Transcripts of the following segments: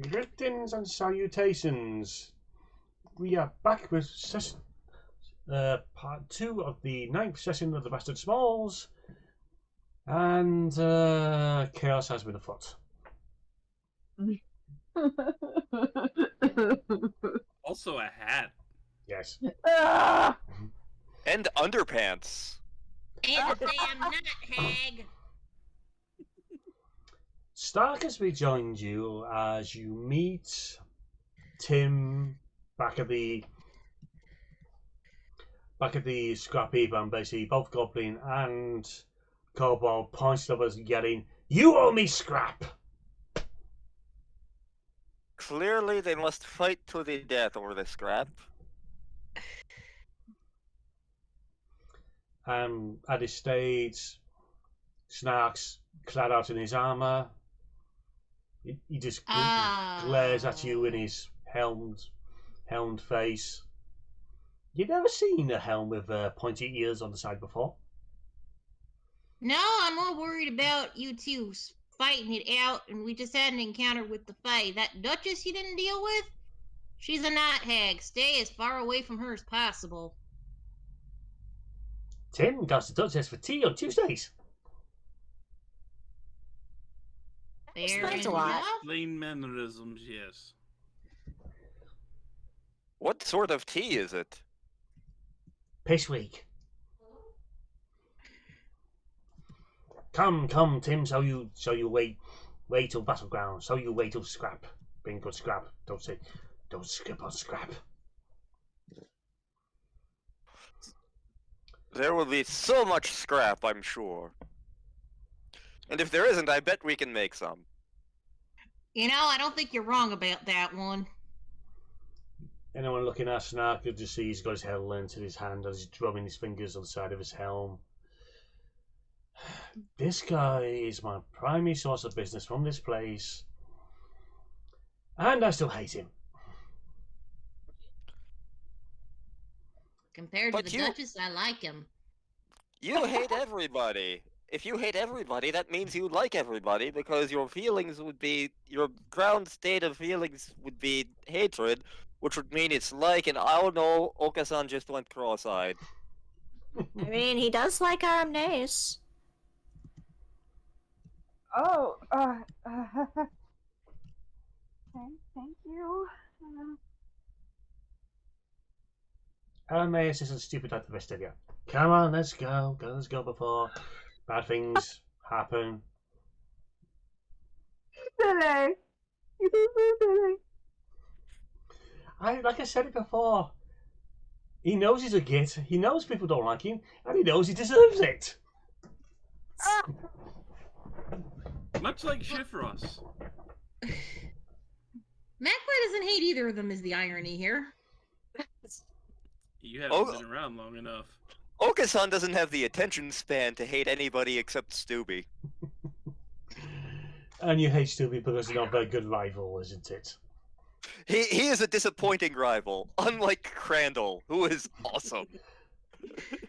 Greetings and salutations. We are back with part 2 of the 9th session of the Bastard Smols, and chaos has been afoot. Also a hat. Yes. And underpants. And a damn nut hag. Stark has rejoined you as you meet Tim back at the scrap heap, and basically both Goblin and Kobold pointed up as yelling, "You owe me scrap!" Clearly they must fight to the death over the scrap. At this stage, Snark's clad out in his armour. He just glares at you in his helmed face. You've never seen a helm with pointy ears on the side before? No, I'm more worried about you two fighting it out, and we just had an encounter with the Fae. That Duchess you didn't deal with? She's a night hag. Stay as far away from her as possible. Tim goes to Duchess for tea on Tuesdays. Fair Explains a lot. enough. Plain mannerisms, yes. What sort of tea is it? Piss week. Come, Tim. So you wait till battleground. So you wait till scrap. Bring good scrap. Don't skip on scrap. There will be so much scrap, I'm sure. And if there isn't, I bet we can make some. You know, I don't think you're wrong about that one. Anyone looking at Snark could just see he's got his helmet in his hand as he's drumming his fingers on the side of his helm. This guy is my primary source of business from this place, and I still hate him. Compared to the Duchess, I like him. You hate everybody. If you hate everybody, that means you like everybody, because your feelings would be, your ground state of feelings would be hatred, which would mean it's like, and oh no, Okasan just went cross-eyed. I mean, he does like Aramnace. Oh, thank you. Alameus isn't stupid like the rest of you. Come on, let's go. Let's go before bad things happen. Silly. You so silly. Like I said it before, he knows he's a git, he knows people don't like him, and he knows he deserves it. Much like Shifros. Magpie doesn't hate either of them, is the irony here. You haven't been around long enough. Okasan doesn't have the attention span to hate anybody except Stubby. And you hate Stubby because he's not a very good rival, isn't it? He is a disappointing rival, unlike Crandall, who is awesome.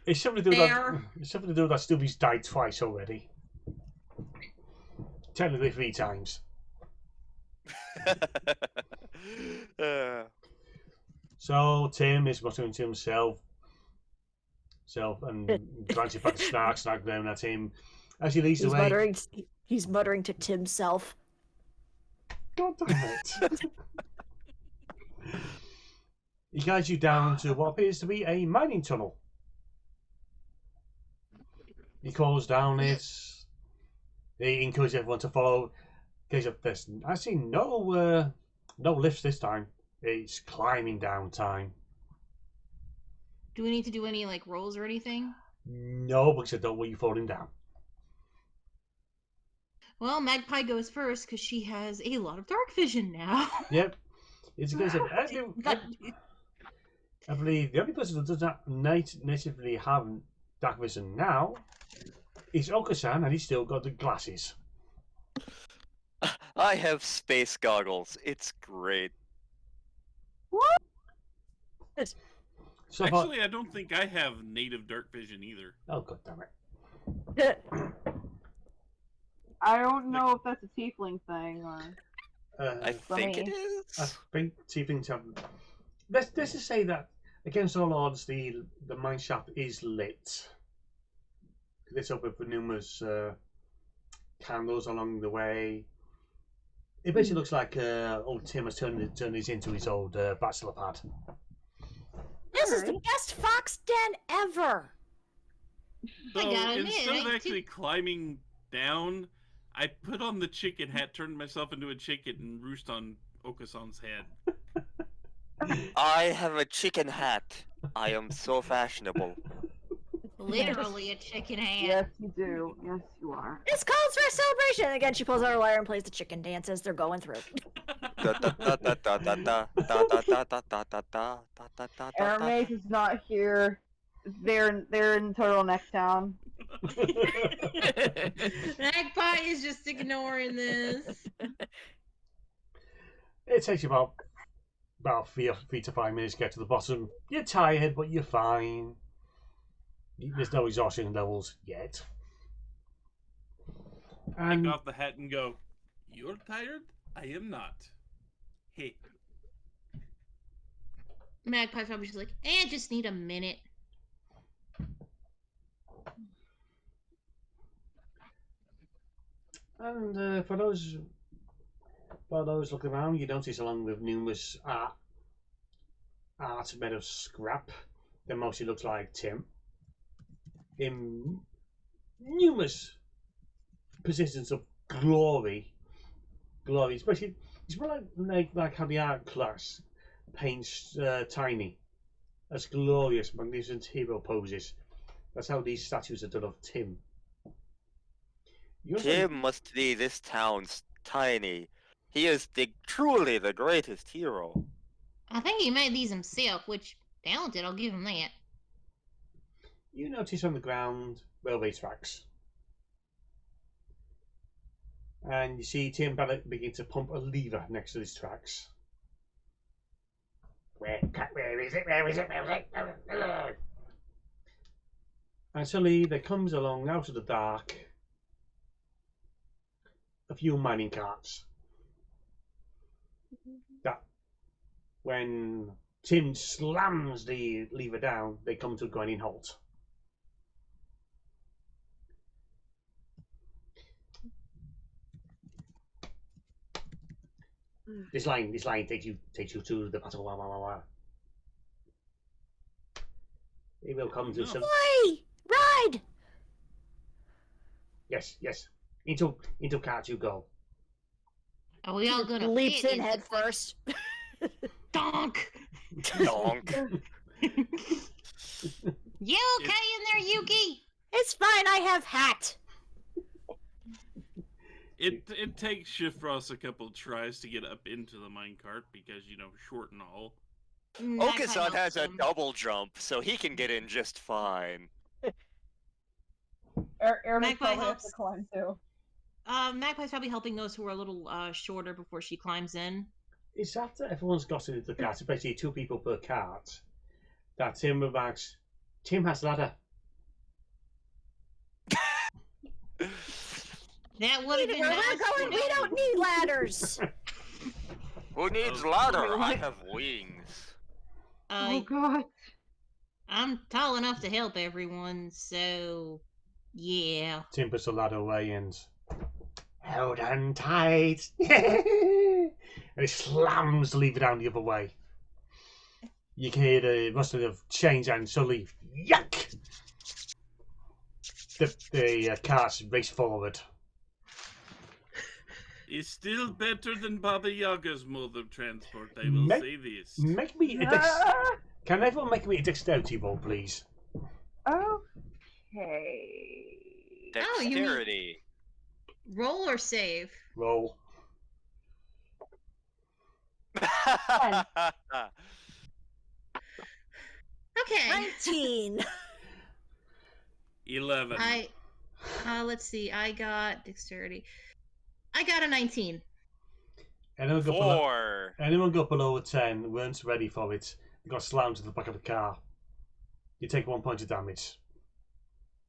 It's something to do with that Stubby's died twice already. Technically 3 times. So Tim is muttering to himself and glancing back at Snark down at him as he leads the way. He's muttering to Timself. God damn it. He guides you down to what appears to be a mining tunnel. He calls down it. He encourages everyone to follow. I see no lifts this time. It's climbing down time. Do we need to do any, like, rolls or anything? No, because I don't want you falling down. Well, Magpie goes first, because she has a lot of dark vision now. Yep. It's a case of... I believe the only person that does not natively have dark vision now is Okasan, and he's still got the glasses. I have space goggles. It's great. What? So Actually, I don't think I have native dark vision either. Oh, god damn it. I don't know if that's a tiefling thing or... I think it me. I is. think two things happen. Let's just say that against all odds, the mine shaft is lit. Lit up with numerous candles along the way. It basically looks like old Tim has turned this into his old bachelor pad. This is the best fox den ever. So I gotta admit, instead of I actually climbing down, I put on the chicken hat, turned myself into a chicken, and roost on Okasan's head. I have a chicken hat. I am so fashionable. Literally a chicken hat. Yes, you do. Yes, you are. This calls for a celebration. And again, she pulls out her lyre and plays the chicken dance as they're going through. Airmaze is not here. They're in Turtleneck Town. Magpie is just ignoring this. It takes you about 3 to 5 minutes to get to the bottom. You're tired, but you're fine. There's no exhaustion levels yet. Take off the hat and go, "You're tired? I am not. Hey." Magpie's probably just like, just need a minute. And for those looking around, you notice along with numerous art made of scrap that mostly looks like Tim, in numerous positions of glory, especially it's more like how the art class paints Tiny as glorious, magnificent hero poses. That's how these statues are done of Tim. Tim must be this town's Tiny. He is truly the greatest hero. I think he made these himself, which talented, I'll give him that. You notice on the ground railway tracks. And you see Tim begin to pump a lever next to these tracks. Where is it? Where is it? And suddenly there comes along out of the dark a few mining carts. That when Tim slams the lever down, they come to a grinding halt. This line takes you to the battle. It will come to some. Play! Ride! Yes. Into cart you go. Are we all gonna Leaps fit in into head the- first. Donk! Donk. You okay in there, Yuki? It's fine, I have hat. It takes Shifrost a couple tries to get up into the minecart because, short and all. Magpie Okasan helps has a him. double jump, so he can get in just fine. Airmaze Magpie probably has helps. to climb too. Magpie's probably helping those who are a little shorter before she climbs in. It's after everyone's got into the cart, especially 2 people per cart, that Tim remarks, Tim has ladder. That would have been Where nice. we're going, we don't need ladders. Who needs Oh, ladder? really? I have wings. Oh god. I'm tall enough to help everyone, so yeah. Tim puts the ladder away and hold on tight. And it slams the lever down the other way. You can hear the rustling of chains and suddenly, yuck! The cars race forward. It's still better than Baba Yaga's mode of transport, I will say this. Make me a Ah, Can everyone make me a dexterity roll, please? okay. Oh, you mean- Dexterity. Roll or save? Roll. Okay. 19. 11. Let's see. I got dexterity. I got a 19. Anyone got below a 10 weren't ready for it. They got slammed to the back of the car. You take 1 point of damage.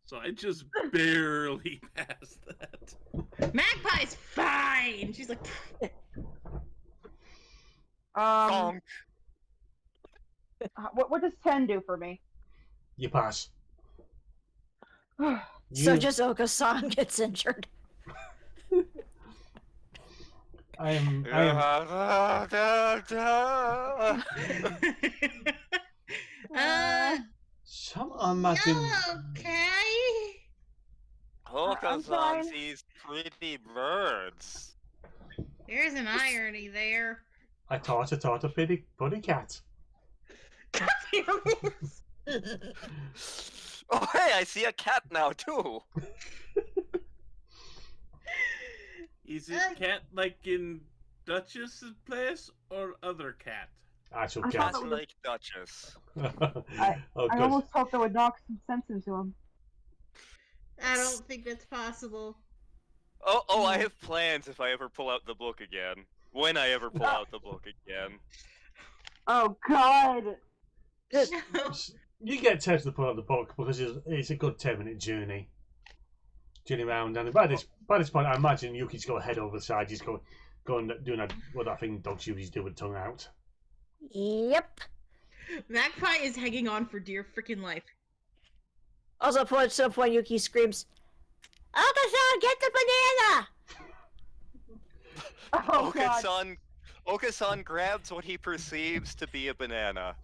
So I just barely passed that. Magpie's fine. She's like, Bonk. What does 10 do for me? You pass. So You- just Oka-san gets injured. I am. Some imagine. You okay? Okasan fine. sees pretty birds. There's an irony there. I taught a putty cat. Oh, hey, I see a cat now, too. Is it cat like in Duchess's place or other cat? Actual I cat. thought It's like Duchess. Oh, I good. almost hoped that would knock some sense into him. I don't think that's possible. Oh, I have plans if I ever pull out the book again. When I ever pull out the book again. Oh God! No. You get Ted to put out the book because it's a good 10-minute journey around, and by this point, I imagine Yuki's got a head over the side. He's going doing what I think dogs usually do with tongue out. Yep. Magpie is hanging on for dear freaking life. Also, at some point, Yuki screams, Oka-san, get the banana! Oh God! Okasan grabs what he perceives to be a banana.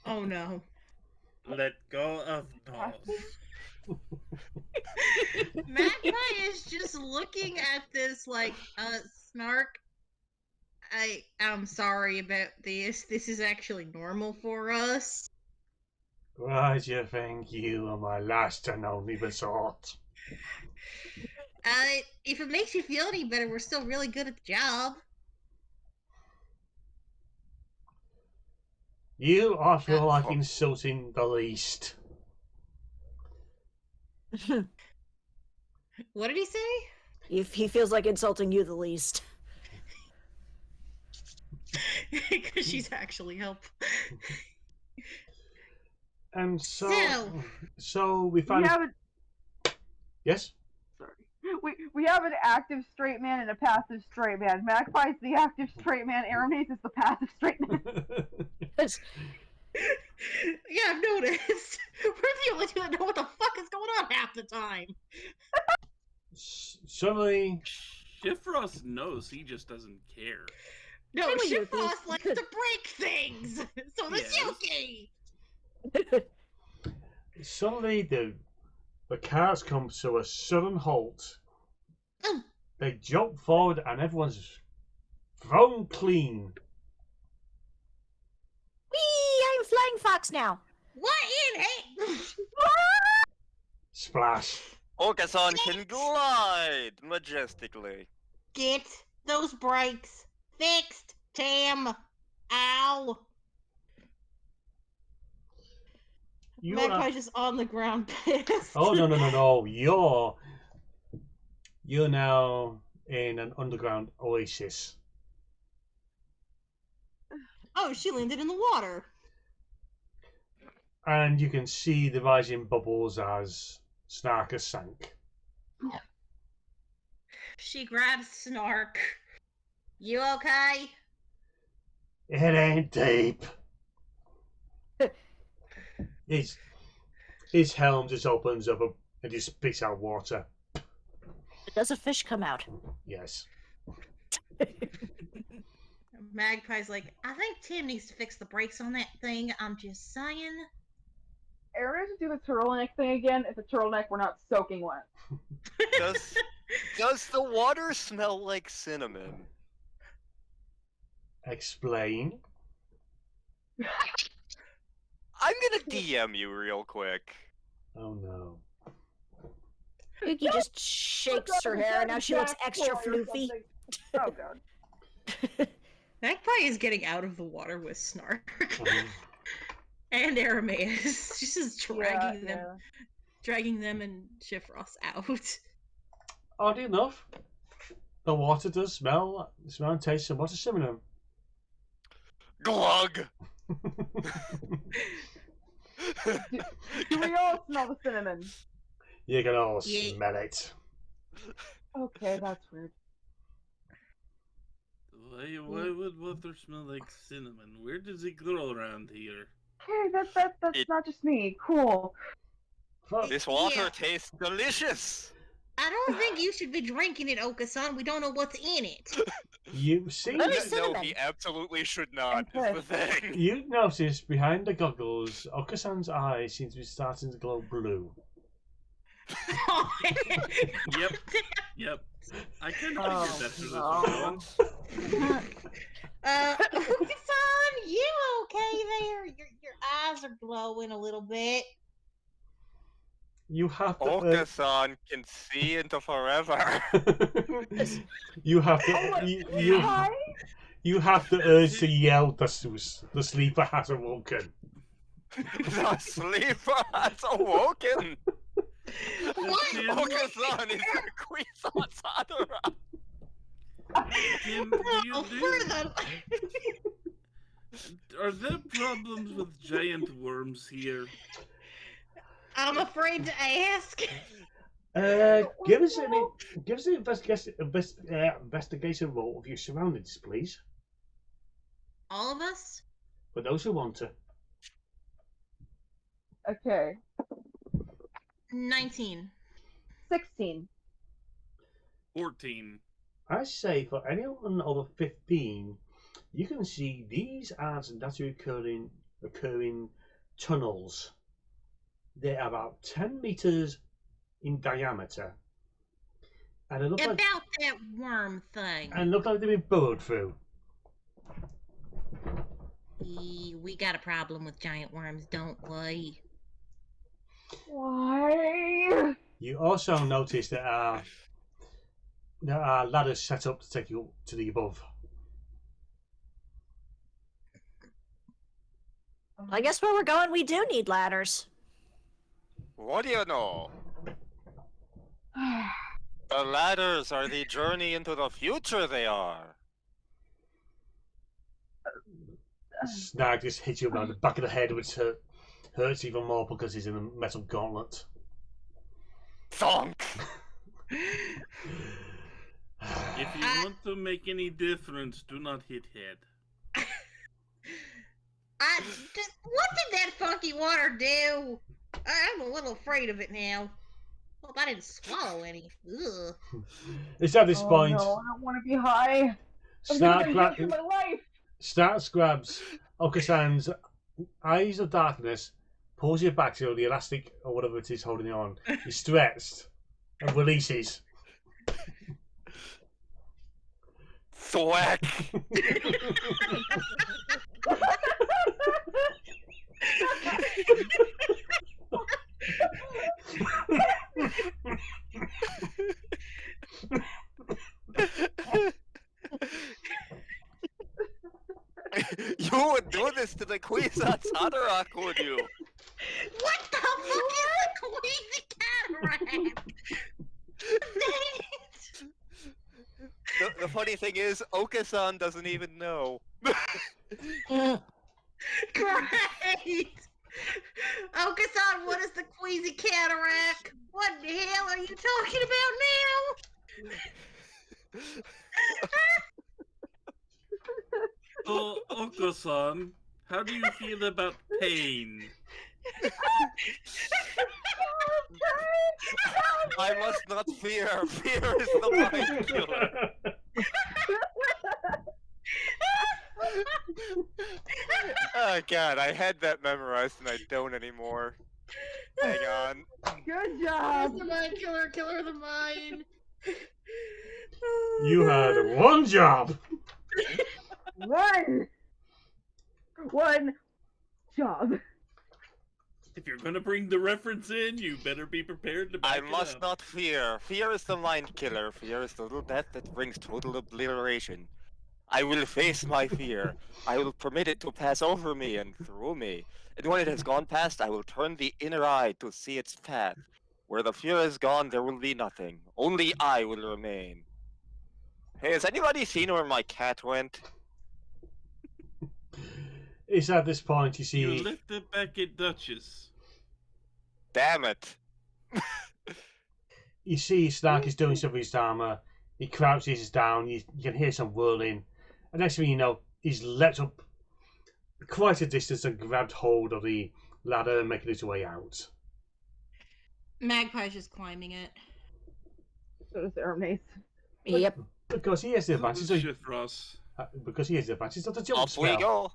Oh no. Let go of dolls. Magpie is just looking at this like, Snark. I'm sorry about this. This is actually normal for us. Why do you think you are my last and only resort? If it makes you feel any better, we're still really good at the job. You, I feel like insulting the least. What did he say? If he feels like insulting you the least. Because she's actually helpful. And so we We found. have Yes. we have an active straight man and a passive straight man. Magpie's the active straight man. Aramis is the passive straight man. Yeah, I've noticed. We're the only two that know what the fuck is going on half the time. Suddenly, Shifros knows, he just doesn't care. No, Same with Yuki. Shifrost likes to break things. So does Yes. Yuki. suddenly the cars come to a sudden halt. Oh. They jump forward and everyone's thrown clean. Whee! I'm Flying Fox now. What in it? Splash. Okasan can glide majestically. Get those brakes fixed, Tam. Ow. You Magpie's are... just on the ground pissed. Oh no! You're now in an underground oasis. Oh, she landed in the water. And you can see the rising bubbles as Snarker sank. She grabs Snark. You okay? It ain't deep. His helm just opens up and just spits out water. Does a fish come out? Yes. Magpie's like, I think Tim needs to fix the brakes on that thing. I'm just saying. Aramis would do the turtleneck thing again if the turtleneck were not soaking wet. Does the water smell like cinnamon? Explain. I'm gonna DM you real quick. Oh no. Yuki just shakes her hair and now she looks extra floofy. Oh God. Magpie is getting out of the water with Snark. Uh-huh. And Aramis. She's just dragging Yeah. dragging them and Shifrost out. Oddly enough, the water does smell and taste somewhat similar. Glug! Do we all smell the cinnamon? You can all Yeah. smell it. Okay, that's weird. What solid water smell like cinnamon? Where does it grow around here? Okay, that's not just me. Cool. Fuck. This water Yeah. tastes delicious. I don't think you should be drinking it, Oka-san. We don't know what's in it. You see, Very No, cinnamon. he absolutely should not. Is Okay. the thing. you notice behind the goggles, Okasan's eyes seem to be starting to glow blue. Yep. Yep. I kind of Oh, figured that's where this no. was going. Oka-san, you okay there? Your eyes are glowing a little bit. You have to. Oka-san can see into forever. You have to. Oh my- You Hi. you have the urge to yell. The sleeper has awoken. The sleeper has awoken. What? Tim, Oka-san is the Queen Sadara. Tim, do you Oh, do- for the... Are there problems with giant worms here? I'm afraid to ask. Give us an investigation roll of your surroundings, please. All of us? For those who want to. Okay. 19. 16. 14. I say for anyone over 15, you can see these are naturally occurring tunnels. They're about 10 meters in diameter. And it looks About like, that worm thing. they've been burrowed through. We got a problem with giant worms, don't we? Why? You also notice there are ladders set up to take you to the above. I guess where we're going, we do need ladders. What do you know? The ladders are the journey into the future. They are. Snag just hits you around the back of the head, which hurts even more because he's in a metal gauntlet. Thonk. If you want to make any difference, do not hit head. What did that funky water do? I'm a little afraid of it now. Hope I didn't swallow any. Ugh. It's at this Oh, point. no, I don't want to be high. I'm Snark gonna get my life. starts grabs Okasan's eyes of darkness, pulls you back to the elastic or whatever it is holding you on. You're stretched and releases. Thwack. You would do this to the Kwisatz Haderach, would you? What the fuck is the Queasy Cataract? The funny thing is, Oka-san doesn't even know. Great! Oka-san, what is the Queasy Cataract? What the hell are you talking about now? So, Oko-san, how do you feel about pain? I must not fear. Fear is the mind killer. Oh god, I had that memorized and I don't anymore. Hang on. Good job. Who's the mind killer? Killer of the mind. You had one job. One job. If you're gonna bring the reference in, you better be prepared to back I it must up. not fear. Fear is the mind killer. Fear is the little death that brings total obliteration. I will face my fear. I will permit it to pass over me and through me. And when it has gone past, I will turn the inner eye to see its path. Where the fear is gone, there will be nothing. Only I will remain. Hey, has anybody seen where my cat went? It's at this point you see. You left it back at Duchess. Damn it. You see Snark is doing something with his armor. He crouches down. You can hear some whirling. And next thing you know, he's leapt up quite a distance and grabbed hold of the ladder, making his way out. Magpie's just climbing it. So does Hermes. Yep. Because he has the Holy advantage. shit, Ross. Because he has the advantage of the jump Up spell. we go.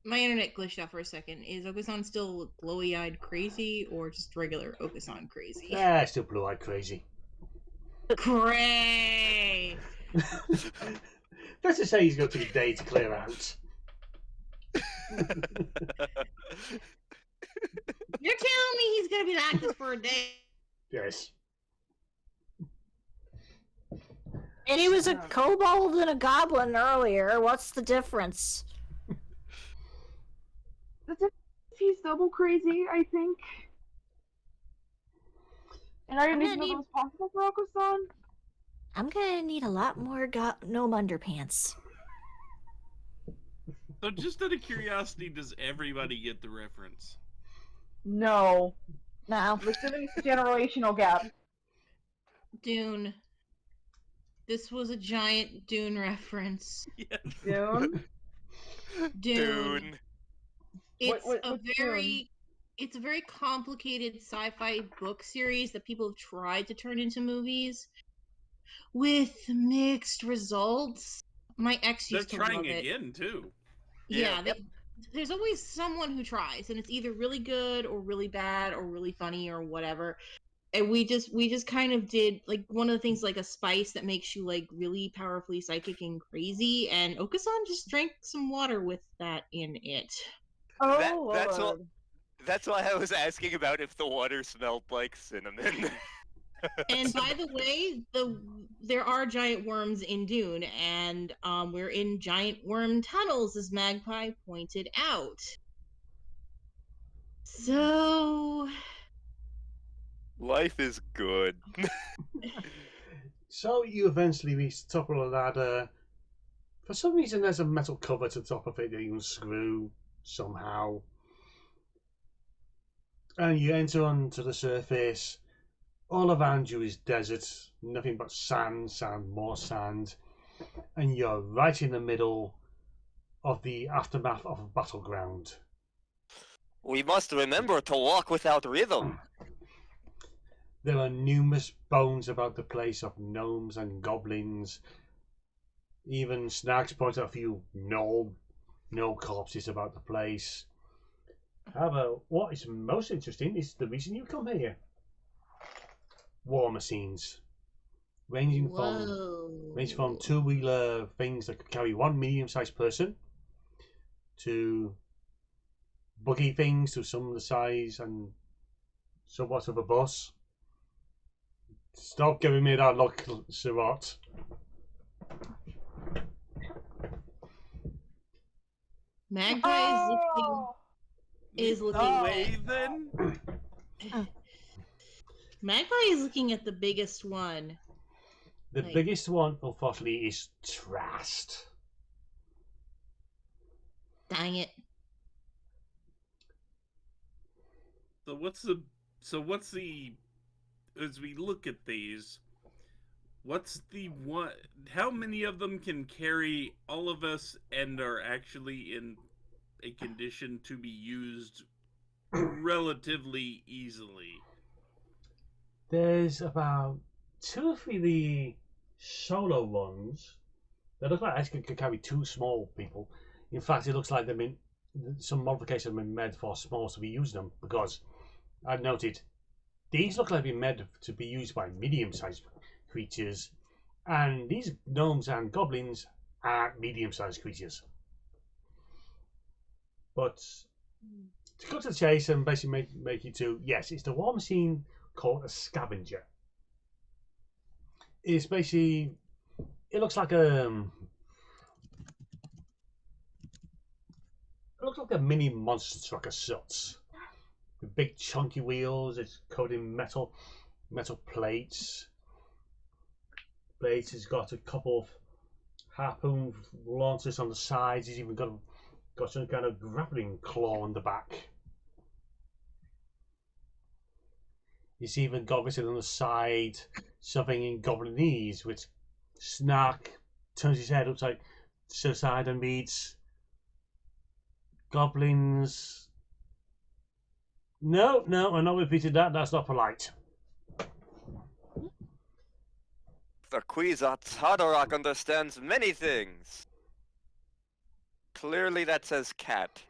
My internet glitched out for a second. Is Okusan still glowy-eyed crazy or just regular Okusan crazy? Yeah, still blue-eyed crazy. Cray! Let's just say he's going to take a day to clear out. You're telling me he's gonna be like this for a day? Yes. And he was a kobold and a goblin earlier. What's the difference? The difference is he's double crazy, I think. And I didn't even know that was possible for Oko-san. I'm gonna need a lot more gnome underpants. So just out of curiosity, does everybody get the reference? No. No. Listen to this generational gap. Dune. This was a giant Dune reference. Yes. Dune? Dune. It's What's it's a very complicated sci-fi book series that people have tried to turn into movies with mixed results. My ex They're used to love trying it. again, too. Yeah, there's always someone who tries, and it's either really good or really bad or really funny or whatever. And we just kind of did like one of the things, like a spice that makes you like really powerfully psychic and crazy, and Okusan just drank some water with that in it. Oh, That's why I was asking about if the water smelled like cinnamon. And by the way, there are giant worms in Dune, and we're in giant worm tunnels, as Magpie pointed out. So Life is good. So you eventually reach the top of the ladder. For some reason, there's a metal cover to the top of it that you can screw somehow. And you enter onto the surface. All around you is desert, nothing but sand, sand, more sand. And you're right in the middle of the aftermath of a battleground. We must remember to walk without rhythm. There are numerous bones about the place of gnomes and goblins. Even Snags pointed out a few no corpses about the place. However, what is most interesting is the reason you come here. War machines. Ranging from two-wheeler things that could carry one medium-sized person to buggy things to some of the size and somewhat of a bus. Stop giving me that look, Surratt. Magpie is looking away then? Magpie is looking at the biggest one. The biggest one, unfortunately, is Trast. Dang it. So what's the as we look at these, what's the one, how many of them can carry all of us and are actually in a condition to be used relatively easily? There's about 2 or 3 of the solo ones that look like actually can carry 2 small people. In fact, it looks like some modifications have been made for Smols to be using them, because I've noted these look like they've been made to be used by medium-sized creatures, and these gnomes and goblins are medium-sized creatures. But to cut to the chase and basically make it to, yes, it's the war machine called a scavenger. It's basically, it looks like a mini monster truck as such, with big chunky wheels. It's coated in metal plates. It's got a couple of harpoon launchers on the sides. It's even got some kind of grappling claw on the back. It's even got written on the side something in Goblinese, which Snark turns his head upside to the side and reads, "Goblins." No, I'm not repeating that. That's not polite. The Kwisatz Haderach understands many things. Clearly that says cat.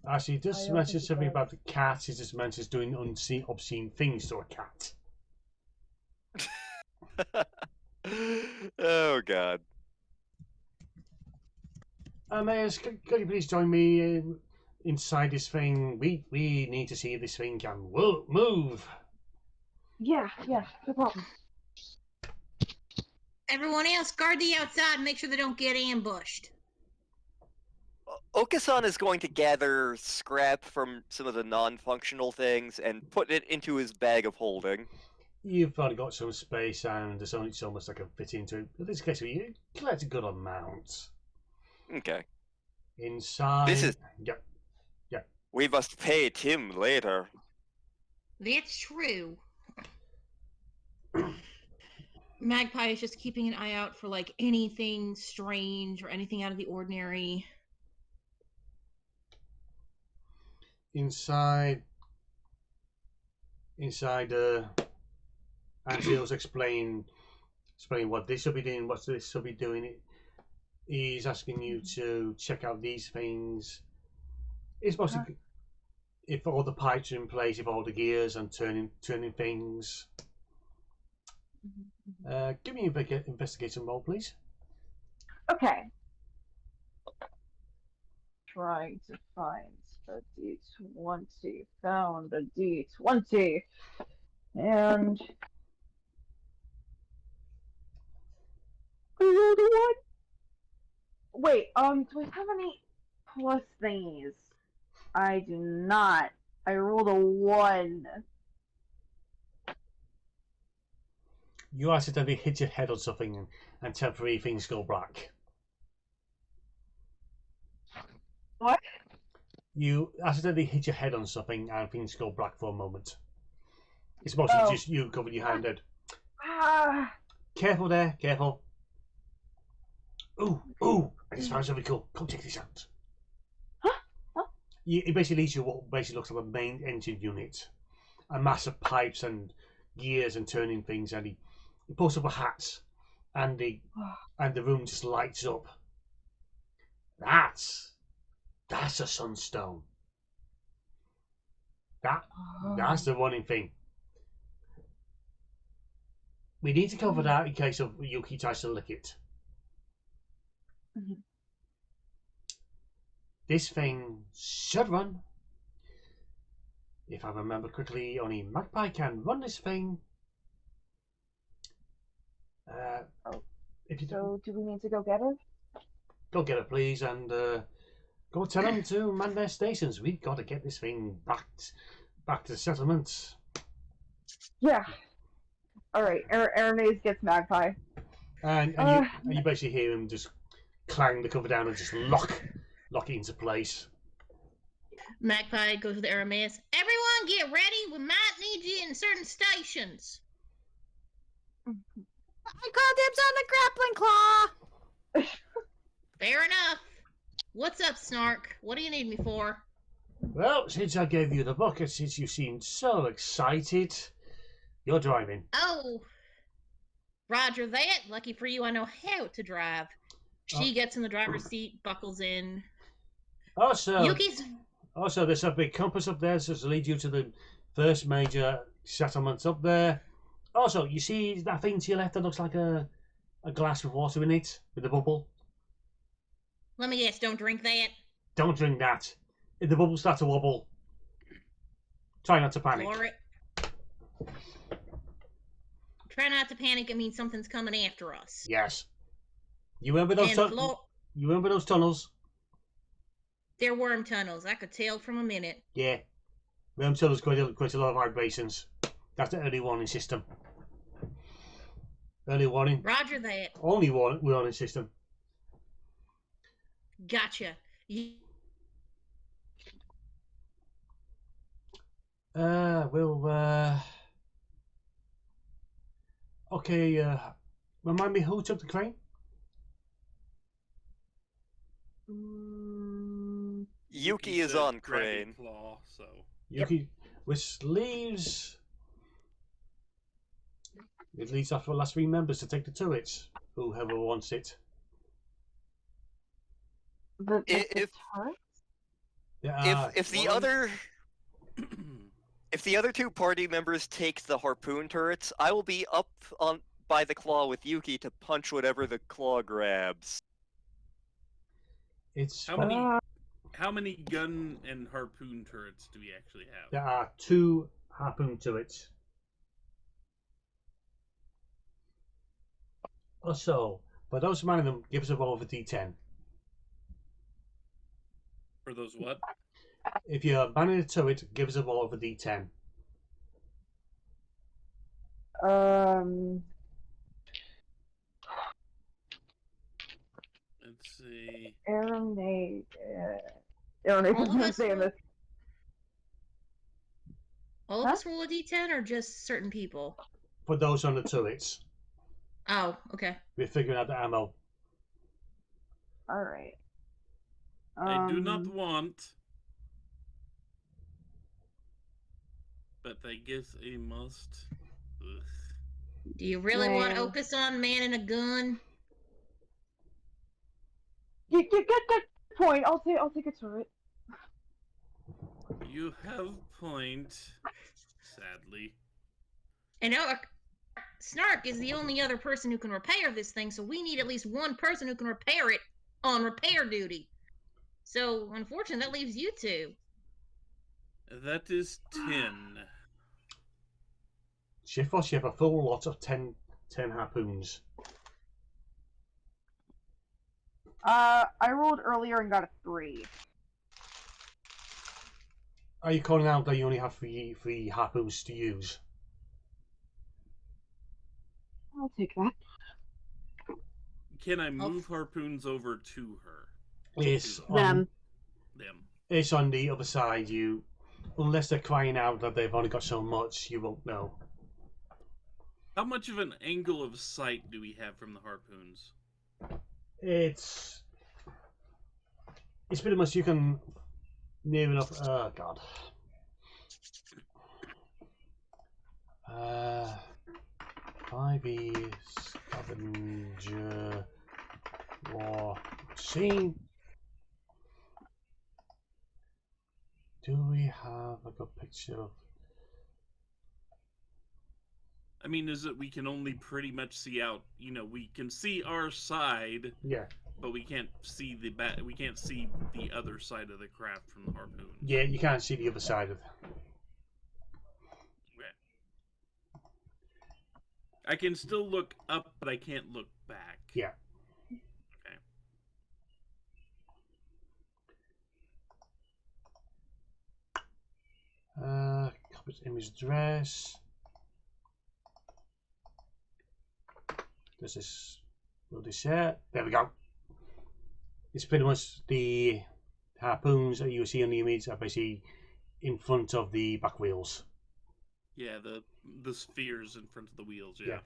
Actually, I just don't mention think it something does. about the cat. It just mentions doing obscene things to a cat. Oh god. Mayors, could you please join me inside this thing? We need to see if this thing can move. Yeah, no problem. Everyone else, guard the outside and make sure they don't get ambushed. Okasan is going to gather scrap from some of the non-functional things and put it into his bag of holding. You've probably got some space, and there's only so much I can fit into it. In this case, you collect a good amount. Okay. Inside. This is. Yep. We must pay Tim later. That's true. Magpie is just keeping an eye out for like anything strange or anything out of the ordinary. Inside. Angelo's explain what this will be doing, what this will be doing. He's asking you to check out these things. It's mostly if all the pipes are in place, if all the gears and turning things. Give me an investigation roll, please. Okay. Trying to find a D20. Found a D20. And I rolled a 1. Wait, do I have any plus thingies? I do not. I rolled a 1. You accidentally hit your head on something and temporary things go black. What? You accidentally hit your head on something and things go black for a moment. It's mostly just you covering your hand head. Ah. Careful there, careful. Ooh, I just found something cool. Come check this out. Huh? It basically leads you what basically looks like a main engine unit. A mass of pipes and gears and turning things, and he pulls up a hat and the room just lights up. That's a sunstone. That's the running thing. We need to cover that in case of Yuki tries to lick it. Mhm. This thing should run. If I remember correctly, only Magpie can run this thing. If you So, do we need to go get her? go get it, please, and go tell them to man their stations. We've got to get this thing back to the settlement. Yeah. Alright, Hermes gets Magpie. And you basically hear him just clang the cover down and just lock it into place. Magpie goes to the Aramis. Everyone get ready. We might need you in certain stations. I call dibs on the grappling claw. Fair enough. What's up, Snark? What do you need me for? Well, since I gave you the bucket, since you seemed so excited, you're driving. Oh, roger that. Lucky for you, I know how to drive. She gets in the driver's seat, buckles in. Yuki's... Also, there's a big compass up there, so to lead you to the first major settlement up there. Also, you see that thing to your left that looks like a glass with water in it, with a bubble? Let me guess, don't drink that. Don't drink that. If the bubbles start to wobble, try not to panic. Floor it. Try not to panic, it means something's coming after us. Yes. You remember those You remember those tunnels? They're worm tunnels. I could tell from a minute. Yeah. Worm tunnels quite a lot of vibrations. That's the early warning system. Early warning. Roger that. Only warning system. Gotcha. Okay, Remind me who took the crane? Yuki is said on grab a crane. Claw, so. Yuki, which leaves... It leaves after the last 3 members to take the turrets. Whoever wants it. The If turret? if the other if the other 2 party members take the harpoon turrets, I will be up on by the claw with Yuki to punch whatever the claw grabs. It's How many gun and harpoon turrets do we actually have? there are 2 harpoon turrets. Also, for those manning them, give us a roll of a d10. For those what? If you're manning a turret, give us a roll of a d10. Let's see. Aaron All is of gonna us say roll- this. All of Huh? us roll a d10 or just certain people? For those on the turrets, Oh, okay. we're figuring out the ammo. Alright. I do not want, but I guess I must. Ugh. Do you really want Man. Okasan manning a gun? You get that point. I'll take a turret. You have point. Sadly. And Snark is the only other person who can repair this thing, so we need at least one person who can repair it on repair duty. So, unfortunately, that leaves you 2. That is 10. Shifos, you have a full lot of 10 harpoons. I rolled earlier and got a 3. Are you calling out that you only have three harpoons to use? I'll take that. Can I move harpoons over to her? It's Them. Them. It's on the other side. Unless they're crying out that they've only got so much, you won't know. How much of an angle of sight do we have from the harpoons? It's pretty much you can near enough. Oh God. 5e scavenger war scene. Do we have a good picture of? I mean, is it we can only pretty much see out? You know, we can see our side, Yeah. but we can't see the we can't see the other side of the craft from the harpoon. Yeah, you can't see the other side of. I can still look up, but I can't look back. Yeah. Okay. Copy image address. Does this will this share? There we go. It's pretty much the harpoons that you see on the image are basically in front of the back wheels. Yeah, the spheres in front of the wheels. Yeah.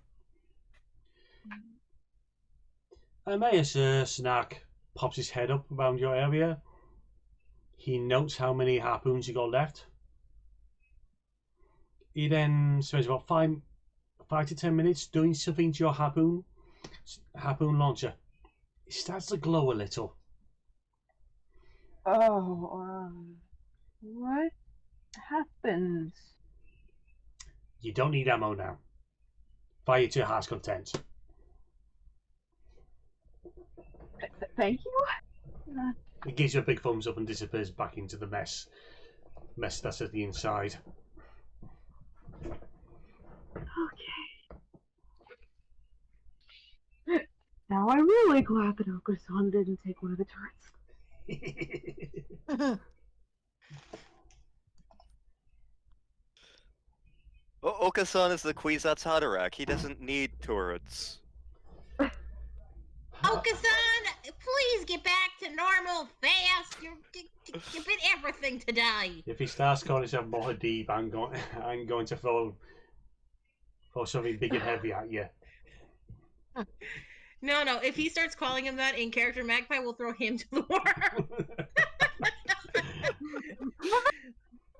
As Snark pops his head up around your area, he notes how many harpoons you got left. He then spends about 5 to 10 minutes doing something to your harpoon launcher. It starts to glow a little. Oh, what happens? You don't need ammo now. Fire to heart's content. Thank you. It gives you a big thumbs up and disappears back into the mess that's at the inside. Okay. Now I'm really glad that Okasan didn't take one of the turrets. Okasan is the Kwisatz Haderach. He doesn't need turrets. Okasan, please get back to normal fast. You've been everything today. If he starts calling himself Mohadib, I'm going to throw something big and heavy at you. No. If he starts calling him that in character, Magpie will throw him to the water.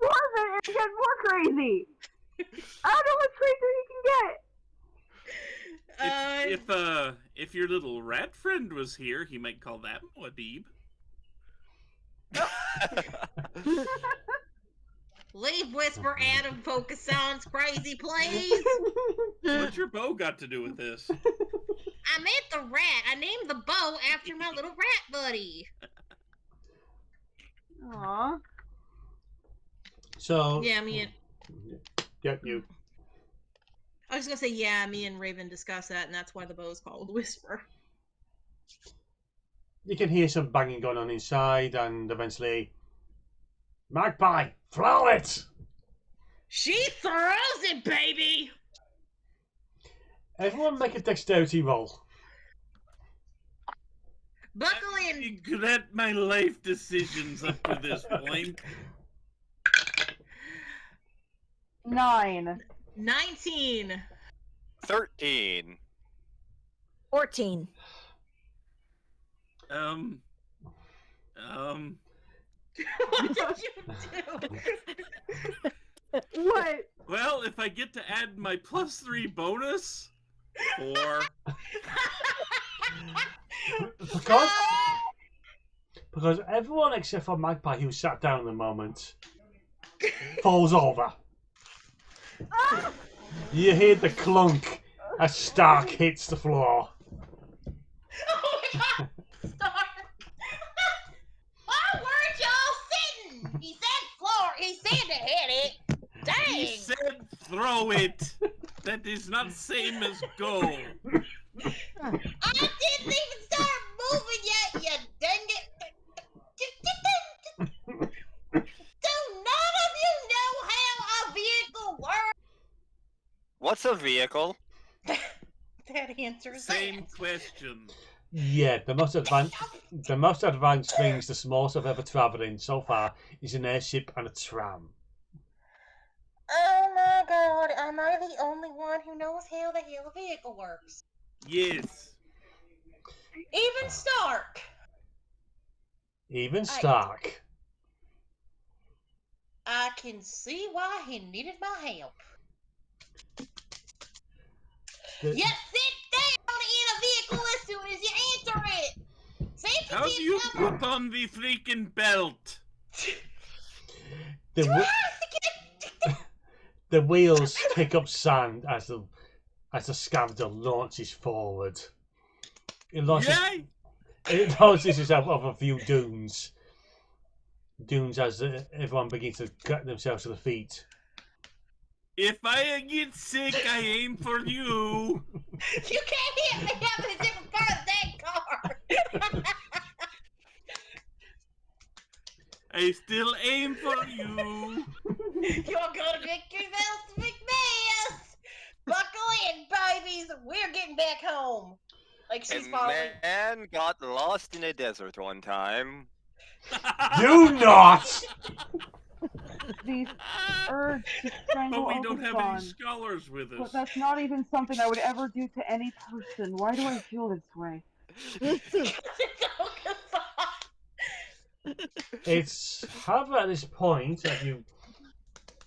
It gets more crazy. I don't know what crazier he can get. If your little rat friend was here, he might call that Muad'Dib. Leave Whisper out of Pocahontas crazy, please. What's your bow got to do with this? I meant the rat. I named the bow after my little rat buddy. Aww. So Yeah, me and you. I was gonna say me and Raven discussed that, and that's why the bow is called Whisper. You can hear some banging going on inside, and eventually, Magpie, throw it! She throws it, baby. Everyone make a dexterity roll. Buckle in. I regret my life decisions up to this point. 9. 19. 13. 14. What did you do? What? Well, if I get to add my +3 bonus, 4. Because everyone except for Magpie, who sat down at the moment, falls over. You hear the clunk as Stark hits the floor. Oh my god! Stark! Oh, where'd y'all sitting? He said floor. He said to hit it. Dang! He said throw it. That is not same as go. I didn't even start moving yet, you dang it! Do none of you know how a vehicle works? What's a vehicle? That answers Same that. question. Yeah, the most advanced things the Smols have ever travelled in so far is an airship and a tram. Oh my god, am I the only one who knows how the hell a vehicle works? Yes. Even Stark! Even Stark. I can see why he needed my help. The- You sit down in a vehicle as soon as you enter it! Safety How do you cover. put on the freaking belt? The wheels kick up sand as the scavenger launches forward. It launches itself off a few dunes. Dunes as everyone begins to get themselves to the feet. If I get sick, I aim for you. You can't hit me up in a different part of that car! I still aim for you. You're gonna get yourself a big mess! Buckle in, babies! We're getting back home! Like she's A following. man got lost in a desert one time. Do not! The urge to strangle But we Uncle don't have Son. any scholars with But us. that's not even something I would ever do to any person. Why do I feel this way? It's however at this point as you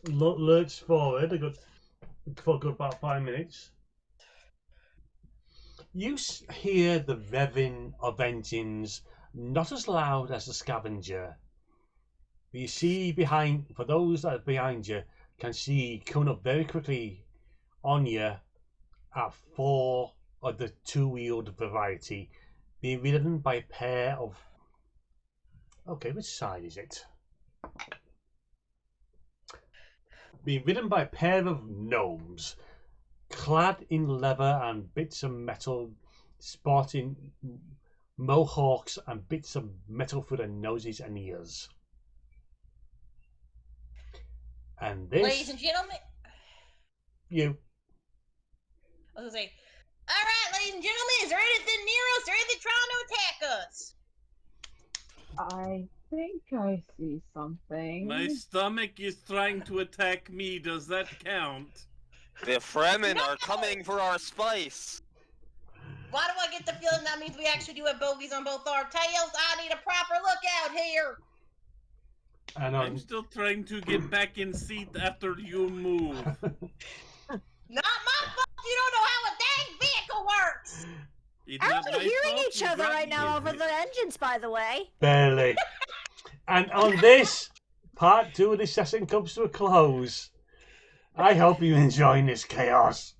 lurch forward for a good about 5 minutes. You hear the revving of engines, not as loud as the scavenger. But you see behind, for those that are behind you, can see coming up very quickly on you at 4 of the two-wheeled variety, being ridden by a pair of. Okay, which side is it? Being ridden by a pair of gnomes, clad in leather and bits of metal, sporting mohawks and bits of metal for their noses and ears. And this, Ladies and gentlemen, you. I was gonna say, alright, ladies and gentlemen, is there anything near us or anything trying to attack us? I think I see something. My stomach is trying to attack me. Does that count? The Fremen are coming for our spice. Why do I get the feeling that means we actually do have bogeys on both our tails? I need a proper lookout here. And I'm still trying to get back in seat after you move. Not my fault. You don't know how a dang vehicle works. It's Aren't not we my hearing fault each you other brought right me now in over here. the engines, by the way? barely. And on this, part 2 of this session comes to a close. I hope you're enjoying this chaos.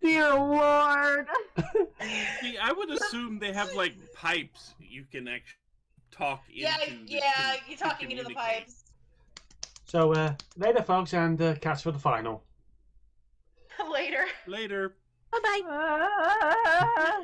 Dear Lord. See, I would assume they have like pipes you can actually talk into. Yeah, you're talking into the communicate. pipes. So, later, folks, and catch for the final. Later. Later. Bye-bye. Ah.